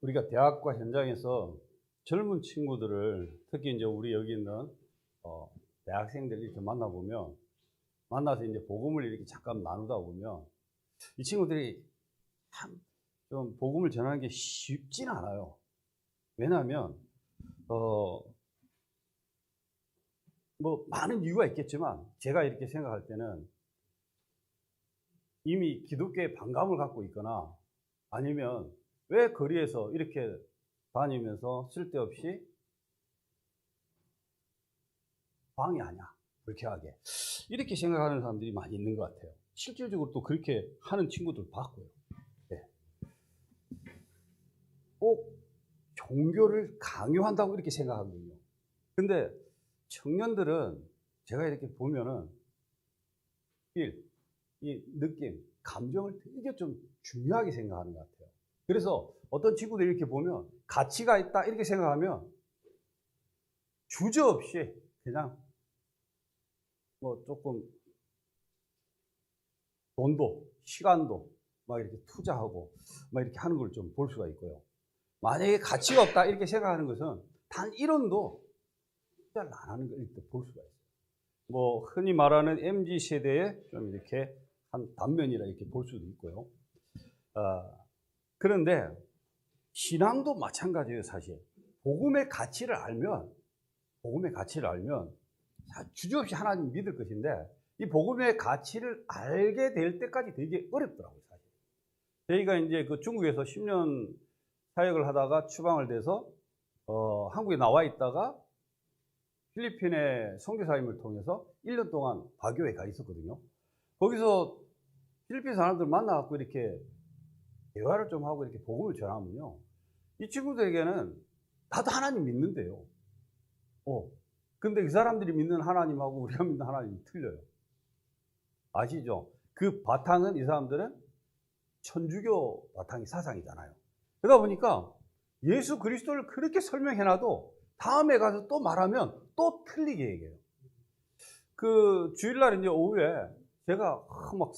우리가 대학과 현장에서 젊은 친구들을 특히 이제 우리 여기 있는 대학생들 이렇게 만나보면 만나서 이제 복음을 이렇게 잠깐 나누다 보면 이 친구들이 참 좀 복음을 전하는 게 쉽진 않아요. 왜냐하면 뭐 많은 이유가 있겠지만 제가 이렇게 생각할 때는 이미 기독교에 반감을 갖고 있거나 아니면 왜 거리에서 이렇게 다니면서 쓸데없이 방해하냐, 불쾌하게 이렇게 생각하는 사람들이 많이 있는 것 같아요. 실질적으로 또 그렇게 하는 친구들 봤고요. 네. 꼭 종교를 강요한다고 이렇게 생각하거든요. 근데 청년들은 제가 이렇게 보면은 이 느낌, 감정을 되게 좀 중요하게 생각하는 것 같아요. 그래서 어떤 친구들 이렇게 보면 가치가 있다 이렇게 생각하면 주저없이 그냥 뭐 조금 돈도 시간도 막 이렇게 투자하고 막 이렇게 하는 걸 좀 볼 수가 있고요. 만약에 가치가 없다 이렇게 생각하는 것은 단 1원도 투자를 안 하는 걸 이렇게 볼 수가 있어요. 뭐 흔히 말하는 MZ세대의 좀 이렇게 한 단면이라 이렇게 볼 수도 있고요. 그런데 신앙도 마찬가지예요, 사실. 복음의 가치를 알면 주저없이 하나님 믿을 것인데 이 복음의 가치를 알게 될 때까지 되게 어렵더라고요, 사실. 저희가 이제 그 중국에서 10년 사역을 하다가 추방을 돼서 한국에 나와 있다가 필리핀의 선교사님을 통해서 1년 동안 바교에 가 있었거든요. 거기서 필리핀 사람들 만나갖고 이렇게 대화를 좀 하고 이렇게 복음을 전하면요. 이 친구들에게는 나도 하나님 믿는데요. 근데 그 사람들이 믿는 하나님하고 우리가 믿는 하나님이 틀려요. 아시죠? 그 바탕은 이 사람들은 천주교 바탕이 사상이잖아요. 그러다 보니까 예수 그리스도를 그렇게 설명해놔도 다음에 가서 또 말하면 또 틀리게 얘기해요. 그 주일날 이제 오후에 제가 막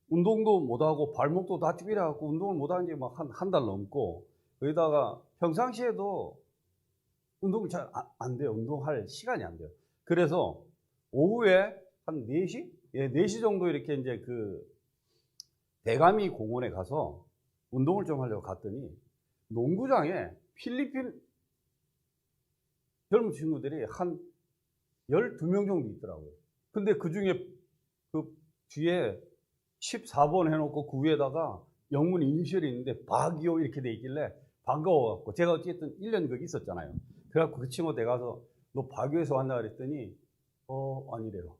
운동도 못하고 발목도 다치고 이래갖고 운동을 못한 게 막 한 달 넘고 거기다가 평상시에도 운동이 잘 안 돼요. 운동할 시간이 안 돼요. 그래서 오후에 한 4시? 예, 4시 정도 이렇게 이제 그 대가미 공원에 가서 운동을 좀 하려고 갔더니 농구장에 필리핀 젊은 친구들이 한 12명 정도 있더라고요. 근데 그 중에 그 뒤에 14번 해놓고 그 위에다가 영문 이니셜이 있는데 박이오 이렇게 돼 있길래 반가워갖고 제가 어쨌든 1년 거기 있었잖아요. 그래갖고 그 친구한테 가서 너 박이오에서 왔나 그랬더니 아니래요.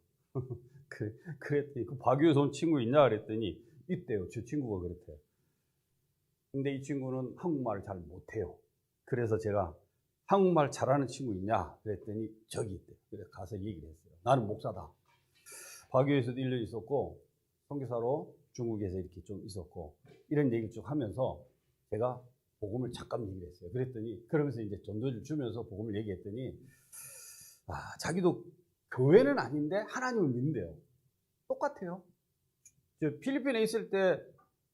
그랬더니 그 박이오에서 온 친구 있냐 그랬더니 있대요. 저 친구가 그렇대요. 근데 이 친구는 한국말을 잘 못해요. 그래서 제가 한국말 잘하는 친구 있냐 그랬더니 저기 있대요. 그래서 가서 얘기를 했어요. 나는 목사다. 박이오에서도 1년 있었고 선교사로 중국에서 이렇게 좀 있었고 이런 얘기를 쭉 하면서 제가 복음을 잠깐 얘기를 했어요. 그랬더니 그러면서 이제 전도를 주면서 복음을 얘기했더니 자기도 교회는 아닌데 하나님을 믿는데요. 똑같아요. 저 필리핀에 있을 때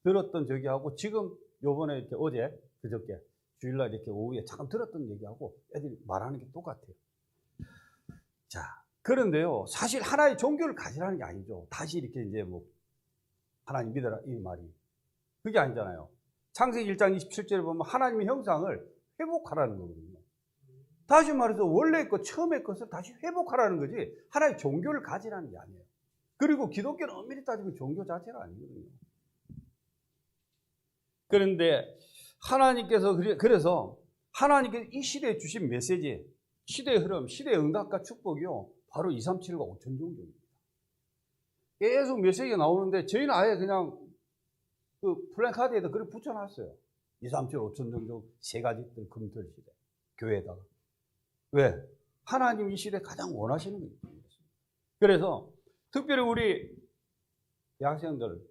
들었던 저기하고 지금 요번에 이렇게 어제 그저께 주일날 이렇게 오후에 잠깐 들었던 얘기하고 애들이 말하는 게 똑같아요. 자, 그런데요. 사실 하나의 종교를 가지라는 게 아니죠. 다시 이렇게 이제 뭐 하나님 믿어라 이 말이. 그게 아니잖아요. 창세기 1장 27절에 보면 하나님의 형상을 회복하라는 거거든요. 다시 말해서 원래 것, 처음의 것을 다시 회복하라는 거지 하나의 종교를 가지라는 게 아니에요. 그리고 기독교는 엄밀히 따지면 종교 자체가 아니거든요. 그런데 그래서 하나님께서 이 시대에 주신 메시지, 시대의 흐름, 시대의 응답과 축복이요. 바로 237과 5천 종교입니다. 계속 메시지가 나오는데 저희는 아예 그냥 그 플랜카드에다 그걸 붙여놨어요. 237, 5천 종교 세 가지 금틀 시대 교회에다가. 왜? 하나님 이 시대에 가장 원하시는 게 있습니다. 그래서 특별히 우리 대학생들,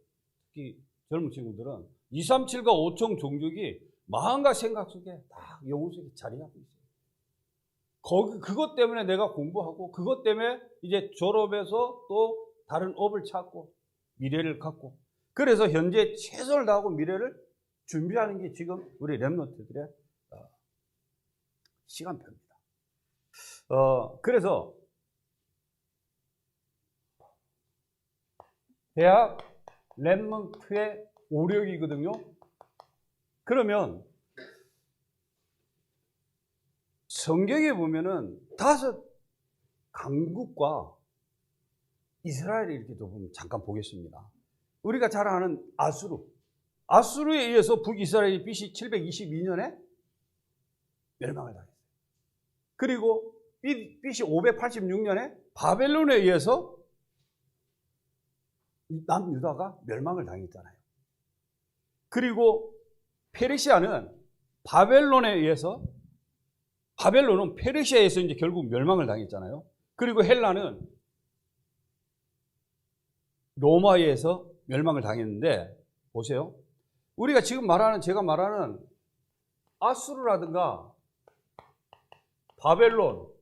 특히 젊은 친구들은 237과 5천 종족이 마음과 생각 속에 딱 영혼 속에 자리 잡고 있어요. 그것 때문에 내가 공부하고 그것 때문에 이제 졸업해서 또 다른 업을 찾고 미래를 갖고 그래서 현재 최선을 다하고 미래를 준비하는 게 지금 우리 랩런트들의 시간표입니다. 그래서 대학 랩넌트의 오력이거든요. 그러면 성경에 보면은 5 강국과 이스라엘을 이렇게 좀 잠깐 보겠습니다. 우리가 잘 아는 아수르에 의해서 북이스라엘이 BC 722년에 멸망을 당했어요. 그리고 BC 586년에 바벨론에 의해서 남유다가 멸망을 당했잖아요. 그리고 페르시아는 바벨론은 페르시아에서 이제 결국 멸망을 당했잖아요. 그리고 헬라는 로마에 의해서 멸망을 당했는데, 보세요. 제가 말하는 아수르라든가 바벨론,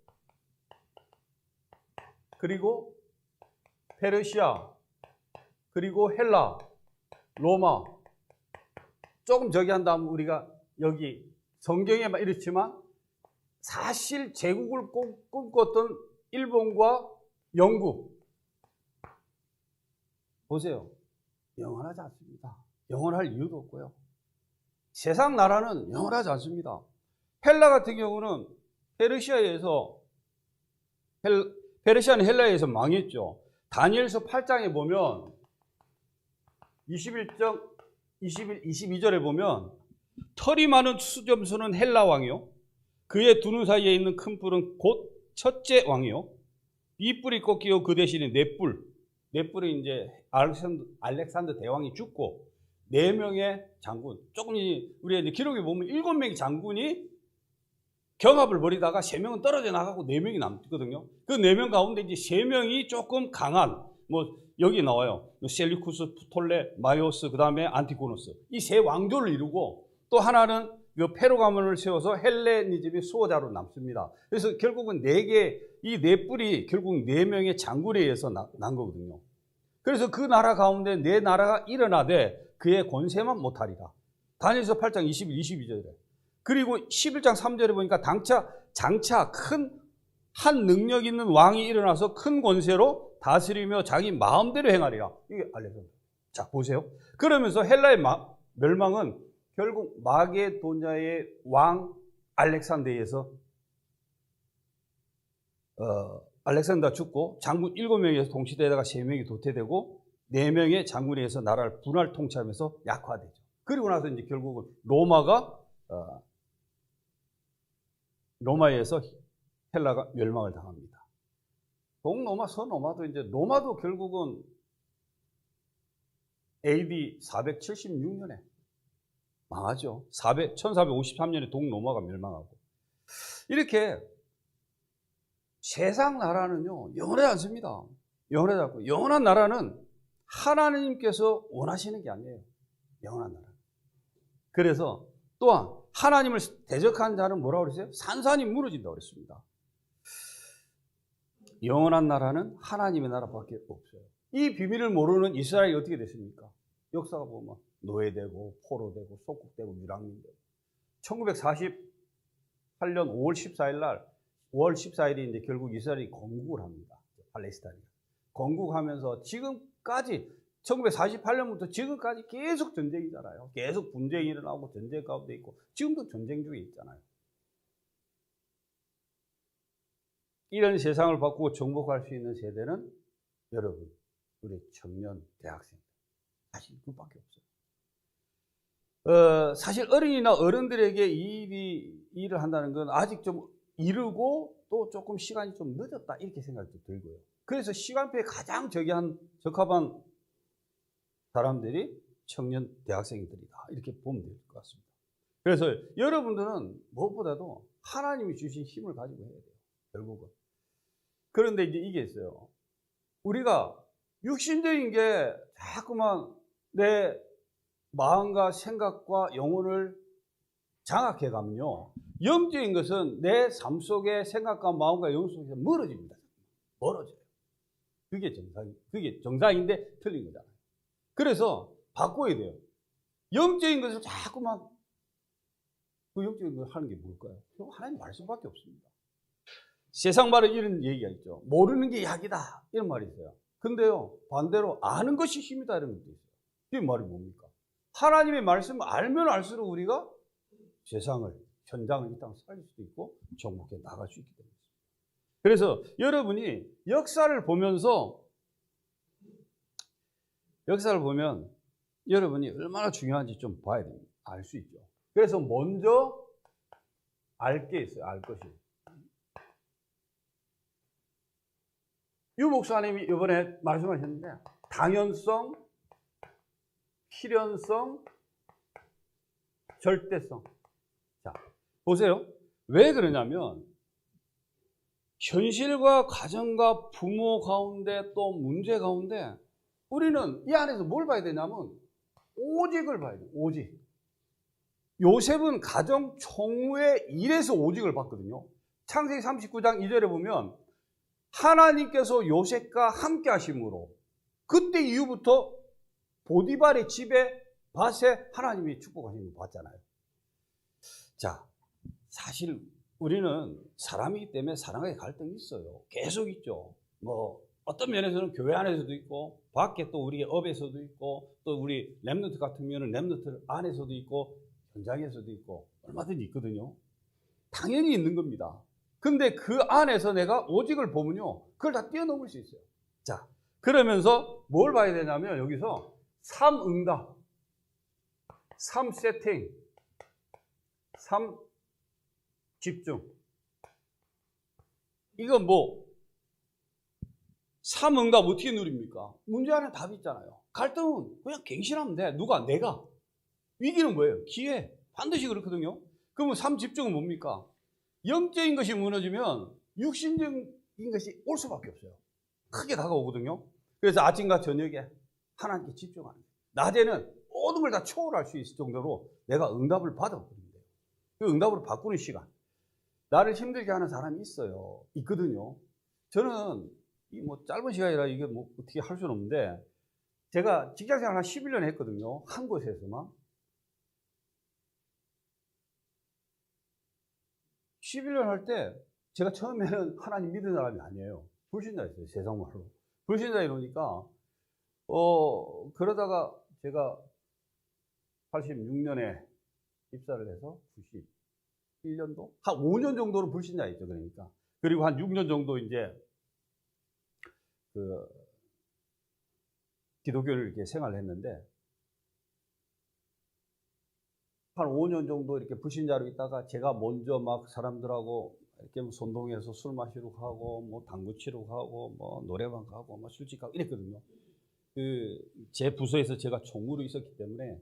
그리고 페르시아, 그리고 헬라, 로마, 조금 저기 한 다음 우리가 여기 성경에만 이렇지만 사실 제국을 꿈꿨던 일본과 영국, 보세요. 영원하지 않습니다. 영원할 이유도 없고요. 세상 나라는 영원하지 않습니다. 헬라 같은 경우는 페르시아는 헬라에 의해서 망했죠. 다니엘서 8장에 보면 22절에 보면 털이 많은 수점수는 헬라 왕이요, 그의 두 눈 사이에 있는 큰 뿔은 곧 첫째 왕이요, 이 뿔이 꺾이고 그 대신에 네 뿔이 이제 알렉산더 대왕이 죽고 4명의 장군, 조금 우리가 이제 기록에 보면 7명의 장군이 경합을 벌이다가 3명은 떨어져 나가고 4명이 남거든요. 그 4명 가운데 이제 3명이 조금 강한, 여기 나와요. 셀리쿠스, 프톨레, 마이오스, 그 다음에 안티고노스. 이 3 왕조를 이루고, 또 하나는 페로 가문을 세워서 헬레니즘의 수호자로 남습니다. 그래서 결국은 이 4뿔이 결국 4명의 장군에 의해서 난 거거든요. 그래서 그 나라 가운데 4나라가 일어나되 그의 권세만 못하리라. 다니엘서 8장 21, 22절에. 그리고 11장 3절에 보니까 장차 큰 한 능력 있는 왕이 일어나서 큰 권세로 다스리며 자기 마음대로 행하리라. 이게 알렉산더. 자, 보세요. 그러면서 헬라의 멸망은 결국 마게도냐의 왕 알렉산더에 의해서 알렉산더가 죽고 장군 7명에서 통치되다가 3명이 도태되고 4명의 장군에 의해서 나라를 분할 통치하면서 약화되죠. 그리고 나서 이제 결국은 로마에 의해서 헬라가 멸망을 당합니다. 동로마, 서로마도 이제 로마도 결국은 AD 476년에 망하죠. 1453년에 동로마가 멸망하고. 이렇게 세상 나라는요, 영원하지 않습니다. 영원하지 않고, 영원한 나라는 하나님께서 원하시는 게 아니에요. 영원한 나라. 그래서 또한 하나님을 대적한 자는 뭐라고 그랬어요? 산산이 무너진다고 그랬습니다. 영원한 나라는 하나님의 나라밖에 없어요. 이 비밀을 모르는 이스라엘이 어떻게 됐습니까? 역사가 보면 노예되고 포로되고 속국되고 유랑민되고. 1948년 5월 14일이 이제 결국 이스라엘이 건국을 합니다. 팔레스타인이. 건국하면서 지금까지 1948년부터 지금까지 계속 전쟁이잖아요. 계속 분쟁이 일어나고 전쟁 가운데 있고 지금도 전쟁 중에 있잖아요. 이런 세상을 바꾸고 정복할 수 있는 세대는 여러분, 우리 청년 대학생, 사실 그밖에 없어요. 사실 어린이나 어른들에게 이 일을 한다는 건 아직 좀 이르고 또 조금 시간이 좀 늦었다 이렇게 생각도 들고요. 그래서 시간표에 가장 적합한 사람들이 청년 대학생들이다 이렇게 보면 될 것 같습니다. 그래서 여러분들은 무엇보다도 하나님이 주신 힘을 가지고 해야 돼요. 결국은. 그런데 이제 이게 있어요. 우리가 육신적인 게 자꾸만 내 마음과 생각과 영혼을 장악해 가면요, 영적인 것은 내 삶 속에 생각과 마음과 영혼 속에서 멀어집니다. 멀어져요. 그게 정상인데 틀린 거잖아요. 그래서 바꿔야 돼요. 영적인 것을 자꾸만 그 영적인 걸 하는 게 뭘까요? 하나님 말씀밖에 없습니다. 세상 말은 이런 얘기가 있죠. 모르는 게 약이다. 이런 말이 있어요. 근데요, 반대로 아는 것이 힘이다. 이런 것도 있어요. 이 말이 뭡니까? 하나님의 말씀을 알면 알수록 우리가 세상을, 현장을 이 땅 살릴 수도 있고 정복해 나갈 수 있기 때문에. 그래서 여러분이 역사를 보면 여러분이 얼마나 중요한지 좀 봐야 됩니다. 알 수 있죠. 그래서 먼저 알 게 있어요. 알 것이. 유 목사님이 이번에 말씀하셨는데 당연성, 필연성, 절대성. 자, 보세요. 왜 그러냐면 현실과 가정과 부모 가운데 또 문제 가운데 우리는 이 안에서 뭘 봐야 되냐면 오직을 봐야 돼요. 오직. 요셉은 가정 총무의 일에서 오직을 봤거든요. 창세기 39장 2절에 보면 하나님께서 요셉과 함께 하심으로 그때 이후부터 보디발의 집에 밭에 하나님이 축복하시는 거 봤잖아요. 자, 사실 우리는 사람이기 때문에 사랑의 갈등이 있어요. 계속 있죠. 뭐 어떤 면에서는 교회 안에서도 있고 밖에 또 우리 업에서도 있고 또 우리 렘넌트 같은 경우는 렘넌트 안에서도 있고 현장에서도 있고 얼마든지 있거든요. 당연히 있는 겁니다. 근데 그 안에서 내가 오직을 보면요, 그걸 다 뛰어넘을 수 있어요. 자, 그러면서 뭘 봐야 되냐면 여기서 3응답, 3세팅, 3집중. 이건 뭐 3응답 어떻게 누립니까? 문제 안에 답이 있잖아요. 갈등은 그냥 갱신하면 돼. 누가? 내가. 위기는 뭐예요? 기회. 반드시 그렇거든요. 그러면 3집중은 뭡니까? 영적인 것이 무너지면 육신적인 것이 올 수밖에 없어요. 크게 다가오거든요. 그래서 아침과 저녁에 하나님께 집중하는 거예요. 낮에는 모든 걸 다 초월할 수 있을 정도로 내가 응답을 받아버리면 돼요. 그 응답으로 바꾸는 시간. 나를 힘들게 하는 사람이 있어요. 있거든요. 저는 이 뭐 짧은 시간이라 이게 뭐 어떻게 할 수는 없는데 제가 직장생활 한 11년 했거든요. 한 곳에서만. 11년 할 때 제가 처음에는 하나님 믿는 사람이 아니에요. 불신자였어요. 세상 말로. 불신자 이러니까 그러다가 제가 86년에 입사를 해서 91년도? 한 5년 정도는 불신자였죠. 그러니까. 그리고 한 6년 정도 이제 기독교를 이렇게 생활을 했는데 한 5년 정도 이렇게 불신자로 있다가 제가 먼저 막 사람들하고 이렇게 손동해서 술 마시러 가고 뭐 당구 치러 가고 뭐 노래방 가고 뭐 술집 가고 이랬거든요. 제 부서에서 제가 총무로 있었기 때문에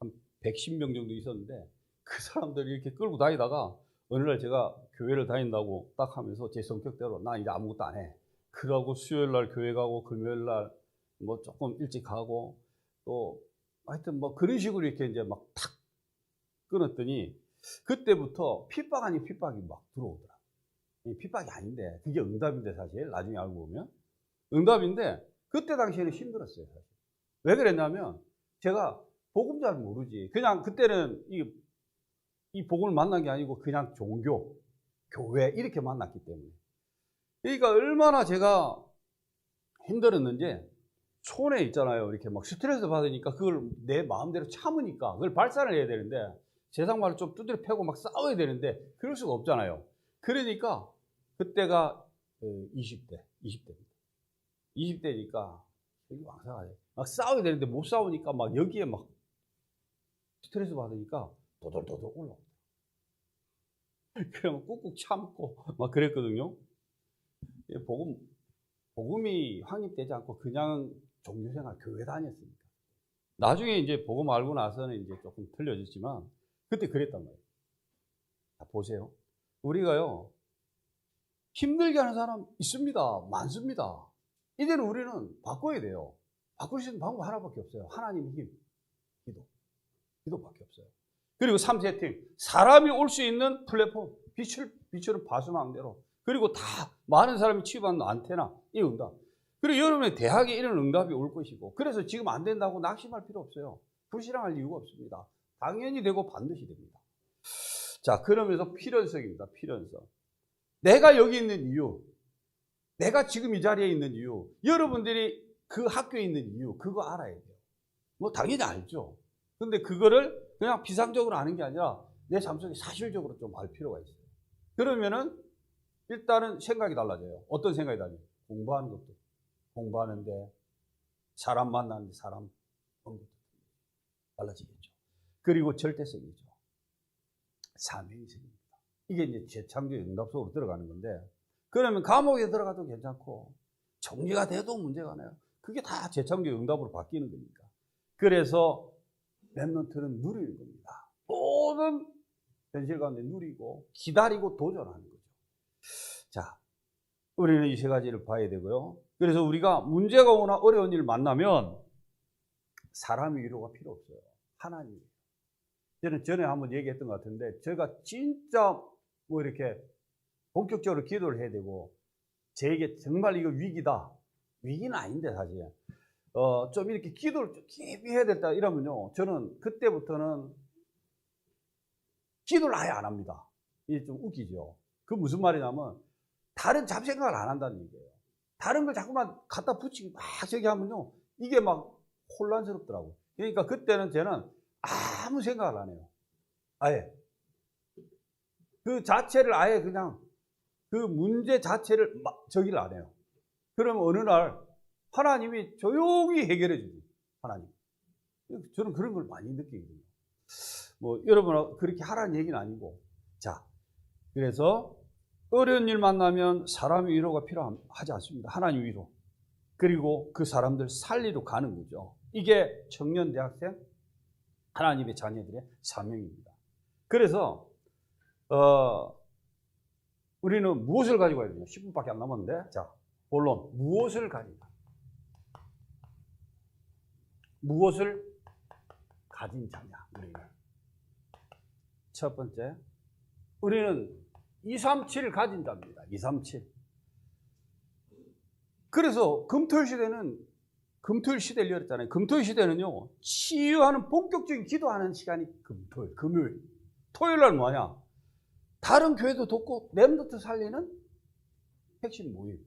한 110명 정도 있었는데 그 사람들이 이렇게 끌고 다니다가 어느 날 제가 교회를 다닌다고 딱 하면서 제 성격대로 나 이제 아무것도 안 해. 그러고 수요일 날 교회 가고 금요일 날 뭐 조금 일찍 가고 또 하여튼 뭐 그런 식으로 이렇게 이제 막 탁 끊었더니 그때부터 핍박 아닌 핍박이 막 들어오더라. 핍박이 아닌데 그게 응답인데 사실 나중에 알고 보면 응답인데 그때 당시에는 힘들었어요. 사실. 왜 그랬냐면 제가 복음 잘 모르지. 그냥 그때는 이 복음을 만난 게 아니고 그냥 종교, 교회 이렇게 만났기 때문에. 그러니까 얼마나 제가 힘들었는지 손에 있잖아요. 이렇게 막 스트레스 받으니까 그걸 내 마음대로 참으니까 그걸 발산을 해야 되는데 세상 말로 좀 두드려 패고 막 싸워야 되는데 그럴 수가 없잖아요. 그러니까 그때가 20대입니다. 20대니까 여기 왕성하게 막 싸워야 되는데 못 싸우니까 막 여기에 막 스트레스 받으니까 도돌도돌 올라옵니다. 그러면 꾹꾹 참고 막 그랬거든요. 복음이 확립되지 않고 그냥 종교생활 교회 다녔으니까. 나중에 이제 복음 알고 나서는 이제 조금 틀려졌지만 그때 그랬단 말이에요. 자, 보세요. 우리가요, 힘들게 하는 사람 있습니다. 많습니다. 이제는 우리는 바꿔야 돼요. 바꿀 수 있는 방법 하나밖에 없어요. 하나님의 힘, 기도밖에 없어요. 그리고 3세팅, 사람이 올 수 있는 플랫폼, 빛으로 바수망대로. 그리고 다 많은 사람이 취급하는 안테나, 이 응답. 그리고 여러분의 대학에 이런 응답이 올 것이고, 그래서 지금 안 된다고 낙심할 필요 없어요. 불신앙할 이유가 없습니다. 당연히 되고 반드시 됩니다. 자, 그러면서 필연성입니다. 필연성. 내가 여기 있는 이유, 내가 지금 이 자리에 있는 이유, 여러분들이 그 학교에 있는 이유, 그거 알아야 돼요. 뭐 당연히 알죠. 근데 그거를 그냥 비상적으로 아는 게 아니라 내 삶 속에 사실적으로 좀 알 필요가 있어요. 그러면은 일단은 생각이 달라져요. 어떤 생각이 달라져요? 공부하는 것도. 공부하는데, 사람 만나는데, 사람 보는 것도 달라지겠죠. 그리고 절대성이죠. 사명성입니다. 이게 이제 재창조의 응답 속으로 들어가는 건데, 그러면 감옥에 들어가도 괜찮고, 정리가 돼도 문제가 아니에요. 그게 다 재창조의 응답으로 바뀌는 거니까. 그래서 렘넌트는 누리는 겁니다. 모든 현실 가운데 누리고, 기다리고 도전하는 거죠. 자, 우리는 이 세 가지를 봐야 되고요. 그래서 우리가 문제가 오나 어려운 일을 만나면 사람의 위로가 필요 없어요. 하나님이에요. 저는 전에 한번 얘기했던 것 같은데, 제가 진짜 뭐 이렇게 본격적으로 기도를 해야 되고, 제게 정말 이거 위기다. 위기는 아닌데, 사실. 좀 이렇게 기도를 좀 깊이 해야 됐다 이러면요. 저는 그때부터는 기도를 아예 안 합니다. 이게 좀 웃기죠. 그 무슨 말이냐면, 다른 잡생각을 안 한다는 얘기예요. 다른 걸 자꾸만 갖다 붙이고 막 저기 하면요. 이게 막 혼란스럽더라고요. 그러니까 그때는 저는 아무 생각을 안 해요. 아예. 그 자체를 아예 그냥 그 문제 자체를 막 저기를 안 해요. 그러면 어느 날 하나님이 조용히 해결해 주죠. 하나님. 저는 그런 걸 많이 느끼거든요. 뭐 여러분 그렇게 하라는 얘기는 아니고. 자, 그래서 어려운 일 만나면 사람의 위로가 필요하지 않습니다. 하나님 위로. 그리고 그 사람들 살리러 가는 거죠. 이게 청년 대학생, 하나님의 자녀들의 사명입니다. 그래서 우리는 무엇을 가지고 가야 되냐? 10분밖에 안 남았는데, 자, 본론. 무엇을 가진다? 무엇을 가진 자냐? 우리는. 첫 번째, 우리는 237을 가진 자입니다. 237. 그래서 금토일 시대를 열었잖아요. 금토일 시대는요, 치유하는 본격적인 기도하는 시간이 금토일, 금요일. 토요일 날 뭐냐? 다른 교회도 돕고 렘넌트 살리는 핵심 모임.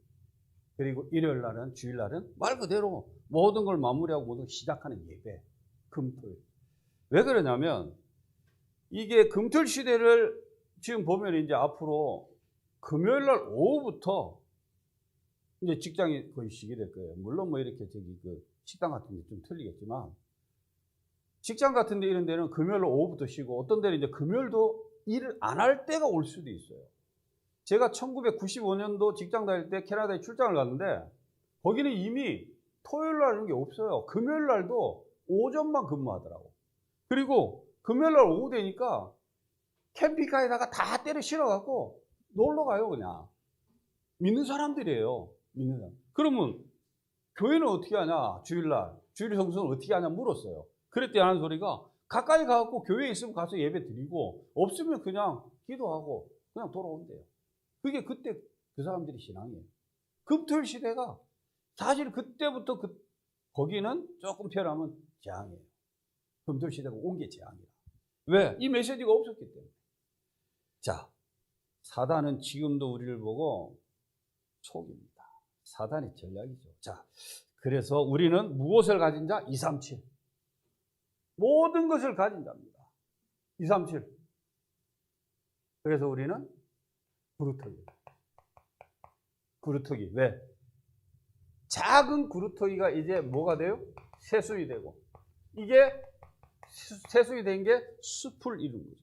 그리고 일요일 날은, 주일 날은 말 그대로 모든 걸 마무리하고 모든 걸 시작하는 예배. 금토일. 왜 그러냐면, 이게 금토일 시대를 지금 보면 이제 앞으로 금요일 날 오후부터 이제 직장이 거의 쉬게 될 거예요. 물론 뭐 이렇게 저기 그 식당 같은 데 좀 틀리겠지만, 직장 같은 데 이런 데는 금요일 오후부터 쉬고, 어떤 데는 이제 금요일도 일을 안 할 때가 올 수도 있어요. 제가 1995년도 직장 다닐 때 캐나다에 출장을 갔는데, 거기는 이미 토요일 날 이런 게 없어요. 금요일 날도 오전만 근무하더라고. 그리고 금요일 날 오후 되니까 캠핑카에다가 다 때려 실어갖고 놀러 가요, 그냥. 믿는 사람들이에요. 믿는 사람. 그러면 교회는 어떻게 하냐? 주일날. 주일 성수는 어떻게 하냐? 물었어요. 그랬더니 하는 소리가, 가까이 가갖고 교회에 있으면 가서 예배 드리고, 없으면 그냥 기도하고 그냥 돌아온대요. 그게 그때 그 사람들이 신앙이에요. 금토일 시대가 사실 그때부터 거기는 조금 표현하면 재앙이에요. 금토일 시대가 온 게 재앙이에요. 왜? 이 메시지가 없었기 때문에. 자, 사단은 지금도 우리를 보고 속입니다. 사단의 전략이죠. 자, 그래서 우리는 무엇을 가진 자? 237. 모든 것을 가진 자입니다. 237. 그래서 우리는 그루터기. 그루터기. 왜? 작은 그루터기가 이제 뭐가 돼요? 새순이 되고, 이게 새순이 된 게 숲을 이룬 거죠.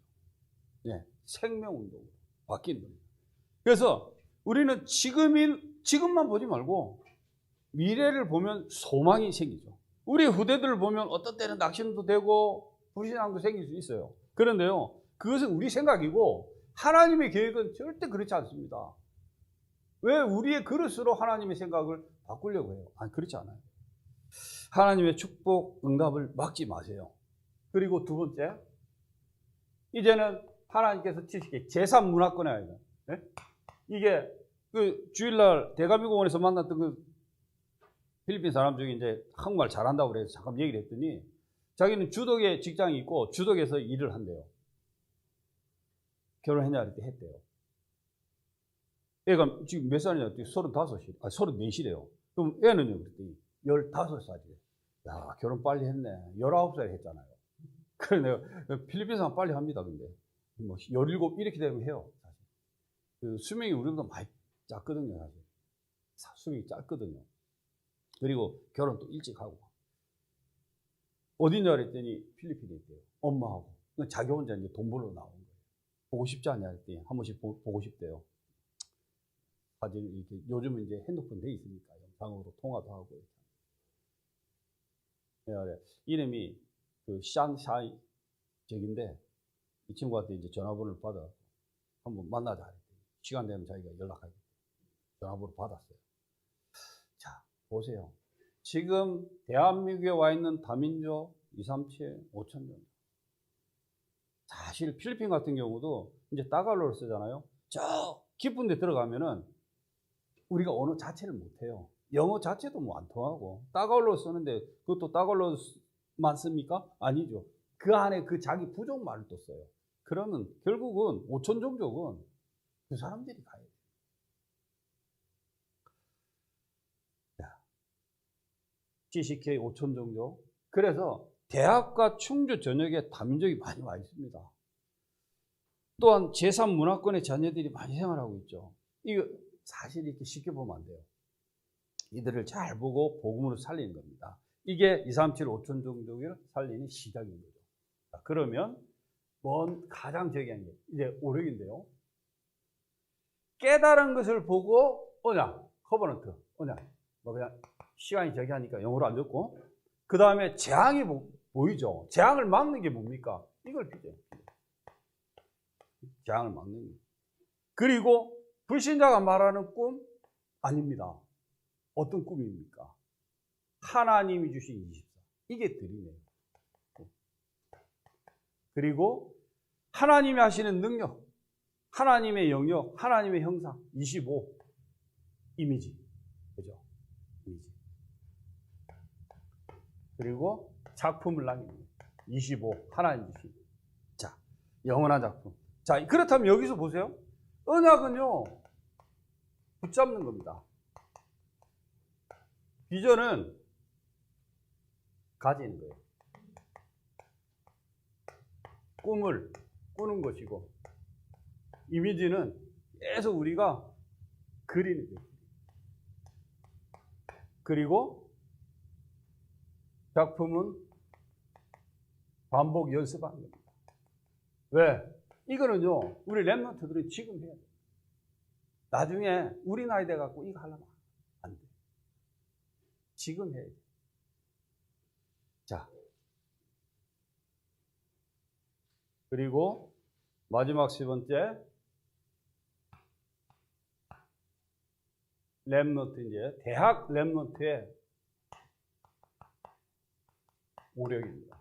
네, 생명운동으로 바뀐 겁니다. 그래서 우리는 지금만 보지 말고 미래를 보면 소망이 생기죠. 우리 후대들을 보면 어떤 때는 낙심도 되고 불신앙도 생길 수 있어요. 그런데요, 그것은 우리 생각이고 하나님의 계획은 절대 그렇지 않습니다. 왜 우리의 그릇으로 하나님의 생각을 바꾸려고 해요? 아니, 그렇지 않아요. 하나님의 축복, 응답을 막지 마세요. 그리고 두 번째, 이제는 하나님께서 치시기에 제삼 문화권에 와야 돼요. 네? 이게 그 주일날 대가미공원에서 만났던 그 필리핀 사람 중에 이제 한국말 잘한다고 그래서 잠깐 얘기를 했더니, 자기는 주덕에 직장이 있고 주덕에서 일을 한대요. 결혼했냐 그랬더니 했대요. 애가 지금 몇 살이냐 그랬더니 34이래요. 그럼 애는요 그랬더니 15살이래. 야, 결혼 빨리 했네. 19살에 했잖아요. 그래 내가 필리핀 사람 빨리 합니다. 근데 뭐 17 이렇게 되면 해요. 사실. 그 수명이 우리보다 많이 작거든요. 사실. 수명이 짧거든요. 그리고 결혼 또 일찍 하고. 어디냐 그랬더니 필리핀에 있대요. 엄마하고. 자기 혼자 이제 돈 벌러 나온 거예요. 보고 싶지 않냐 그랬더니 한 번씩 보고 싶대요. 사진 이렇게 요즘은 이제 핸드폰 돼 있으니까 영상으로 통화도 하고 이렇게. 이름이 그 샹샤이 적인데 이 친구한테 이제 전화번호를 받아 한번 만나자 그랬더니 시간 되면 자기가 연락하겠다. 전화번호 받았어요. 자, 보세요. 지금 대한민국에 와 있는 다민족 237, 5천 정도. 사실 필리핀 같은 경우도 이제 따갈로를 쓰잖아요. 저 깊은 데 들어가면은 우리가 언어 자체를 못해요. 영어 자체도 뭐 안 통하고 따갈로 쓰는데 그것도 따갈로만 씁니까? 아니죠. 그 안에 그 자기 부족말을 또 써요. 그러면 결국은 5천 종족은 그 사람들이 가야 돼요. CCK 5천 종족. 그래서 대학과 충주 전역에 다민족이 많이 와 있습니다. 또한 제3문화권의 자녀들이 많이 생활하고 있죠. 이거 사실 이렇게 쉽게 보면 안 돼요. 이들을 잘 보고 복음으로 살리는 겁니다. 이게 237, 5천 종족을 살리는 시작인 거죠. 자, 그러면 가장 중요한 게 이제 5, 6인데요. 깨달은 것을 보고 커버넌트, 뭐 그냥 시간이 저기 하니까 영어로 안 듣고 그 다음에 재앙이 보이죠. 재앙을 막는 게 뭡니까? 이걸 필요해요. 재앙을 막는 거. 그리고 불신자가 말하는 꿈 아닙니다. 어떤 꿈입니까? 하나님이 주신 24. 이게 드림이에요. 그리고 하나님이 하시는 능력, 하나님의 영역, 하나님의 형상 25. 이미지. 그죠? 이미지. 그리고 작품을 남깁니다. 25. 하나님 주신. 자, 영원한 작품. 자, 그렇다면 여기서 보세요. 언약은요, 붙잡는 겁니다. 비전은 가지는 거예요. 꿈을 꾸는 것이고, 이미지는 계속 우리가 그리는 거예요. 그리고 작품은 반복 연습하는 겁니다. 왜? 이거는요, 우리 랩런트들이 지금 해야 돼요. 나중에 우리 나이 돼갖고 이거 하려면 안 돼. 지금 해야 돼. 자. 그리고 마지막 10번째. 랩런트 이제 대학 랩런트의 오력입니다.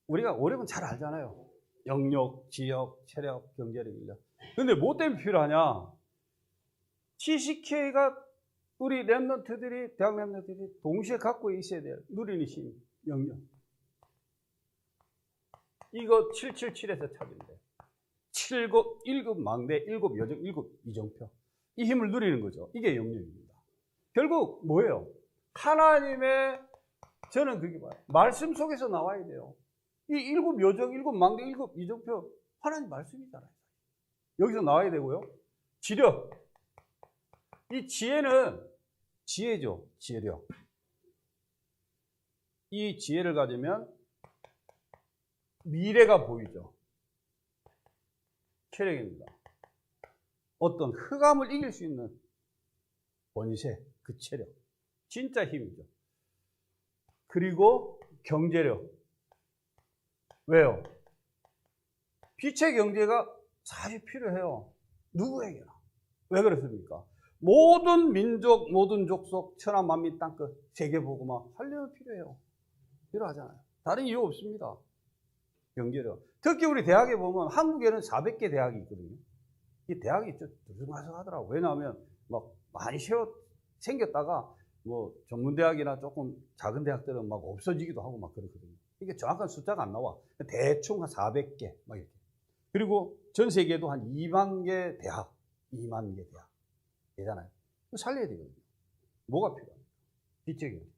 우리가 오력은 잘 알잖아요. 영역, 지역, 체력, 경제력, 인력. 근데 뭐 때문에 필요하냐? CCK가 우리 랩런트들이, 대학 랩런트들이 동시에 갖고 있어야 돼요. 누리는 힘, 영역. 이거 777에서 찾으면 돼요. 1급 망대, 1급 여정, 1급 이정표. 이 힘을 누리는 거죠. 이게 영역입니다. 결국 뭐예요? 하나님의, 저는 그게 봐요. 말씀 속에서 나와야 돼요. 이 1급 여정, 1급 망대, 1급 이정표, 하나님 말씀이잖아요. 여기서 나와야 되고요. 지력. 이 지혜는 지혜죠. 지혜력. 이 지혜를 가지면 미래가 보이죠. 체력입니다. 어떤 흑암을 이길 수 있는 권세, 그 체력. 진짜 힘이죠. 그리고 경제력. 왜요? 빛의 경제가 사실 필요해요. 누구에게나. 왜 그렇습니까? 모든 민족, 모든 족속, 천하 만민 땅끝, 세계보고만 하려면 필요해요. 필요하잖아요. 다른 이유 없습니다. 경제력. 특히 우리 대학에 보면 한국에는 400개 대학이 있거든요. 이 대학이 좀 들쑥날쑥하더라고요. 왜냐하면 막 많이 생겼다가 뭐 전문대학이나 조금 작은 대학들은 막 없어지기도 하고 막 그렇거든요. 이게 정확한 숫자가 안 나와. 대충 한 400개 막 이렇게. 그리고 전 세계에도 한 2만 개 대학, 2만 개 대학 되잖아요. 살려야 되거든요. 뭐가 필요합니까? 뒷적인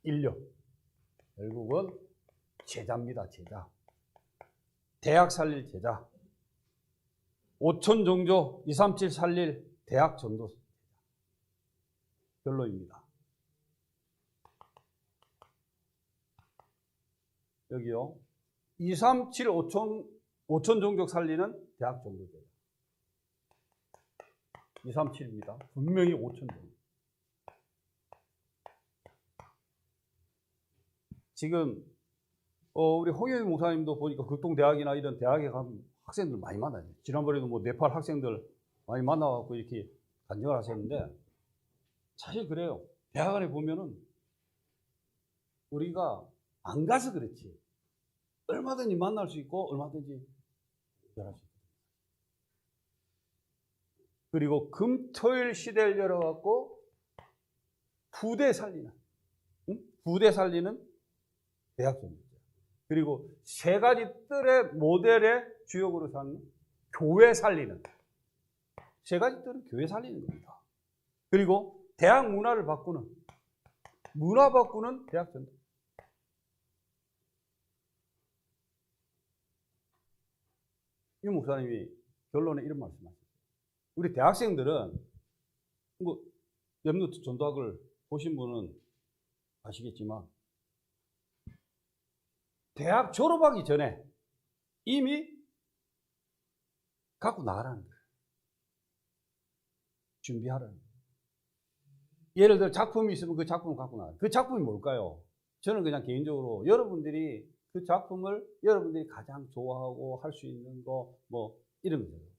인력. 결국은 제자입니다. 제자. 대학 살릴 제자. 5천 종조 237 살릴 대학 전도사. 결론입니다. 여기요. 237 5천 종족 살리는 대학 전도제자. 237입니다. 분명히 5천 종족. 지금 우리 홍영희 목사님도 보니까 극동대학이나 이런 대학에 가면 학생들 많이 만나요. 지난번에도 뭐 네팔 학생들 많이 만나갖고 이렇게 간증을 하셨는데, 사실 그래요. 대학 안에 보면은 우리가 안 가서 그렇지 얼마든지 만날 수 있고 얼마든지 연결할 수 있고. 그리고 금토일 시대를 열어갖고 부대 살리는, 부대 살리는 대학 전도자. 그리고 세 가지 뜰의 모델의 주역으로 삼는 교회 살리는, 세 가지 뜰은 교회 살리는 겁니다. 그리고 대학 문화를 바꾸는, 문화 바꾸는 대학 전도. 이 목사님이 결론에 이런 말씀하셨어요. 우리 대학생들은 뭐 렘넌트 전도학을 보신 분은 아시겠지만 대학 졸업하기 전에 이미 갖고 나가라는 거예요. 준비하라는 거예요. 예를 들어 작품이 있으면 그 작품을 갖고 나가요. 그 작품이 뭘까요? 저는 그냥 개인적으로 여러분들이 그 작품을 여러분들이 가장 좋아하고 할 수 있는 거 뭐 이런 거예요.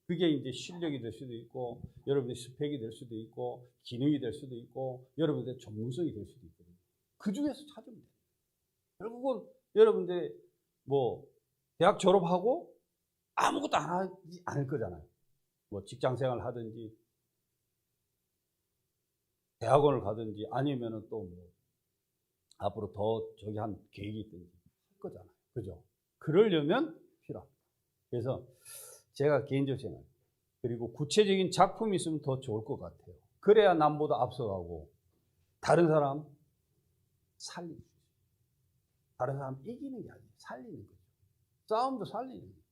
그게 이제 실력이 될 수도 있고 여러분의 스펙이 될 수도 있고 기능이 될 수도 있고 여러분의 전문성이 될 수도 있거든요. 그 중에서 찾으면 돼요. 결국은 여러분들이 뭐 대학 졸업하고 아무것도 안 하지 않을 거잖아요. 뭐 직장 생활을 하든지 대학원을 가든지 아니면은 또 뭐 앞으로 더 저기 한 계획이 있든지 할 거잖아요. 그죠? 그러려면 필요합니다. 그래서 제가 개인적으로 생각, 그리고 구체적인 작품이 있으면 더 좋을 것 같아요. 그래야 남보다 앞서가고 다른 사람 살리는 거죠. 다른 사람 이기는 게 아니에요. 살리는 거죠. 싸움도 살리는 거예요.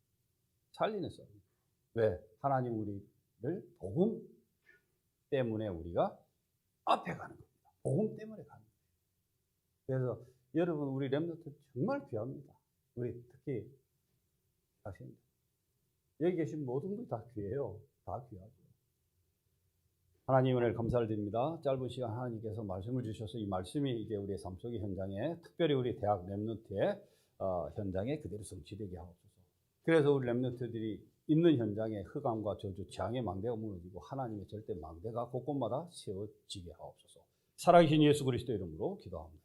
살리는 싸움. 왜? 하나님 우리를 복음 때문에 우리가 앞에 가는 겁니다. 복음 때문에 가는 거예요. 그래서 여러분 우리 렘넌트 정말 귀합니다. 우리 특히 학생들. 여기 계신 모든 분들 다 귀해요. 다 귀하죠. 하나님 은혜를 감사를 드립니다. 짧은 시간 하나님께서 말씀을 주셔서 이 말씀이 이제 우리의 삶 속의 현장에, 특별히 우리 대학 렘넌트의 현장에 그대로 성취되게 하옵소서. 그래서 우리 렘넌트들이 있는 현장에 흑암과 저주, 재앙의 망대가 무너지고 하나님의 절대 망대가 곳곳마다 세워지게 하옵소서. 살아계신 예수 그리스도 이름으로 기도합니다.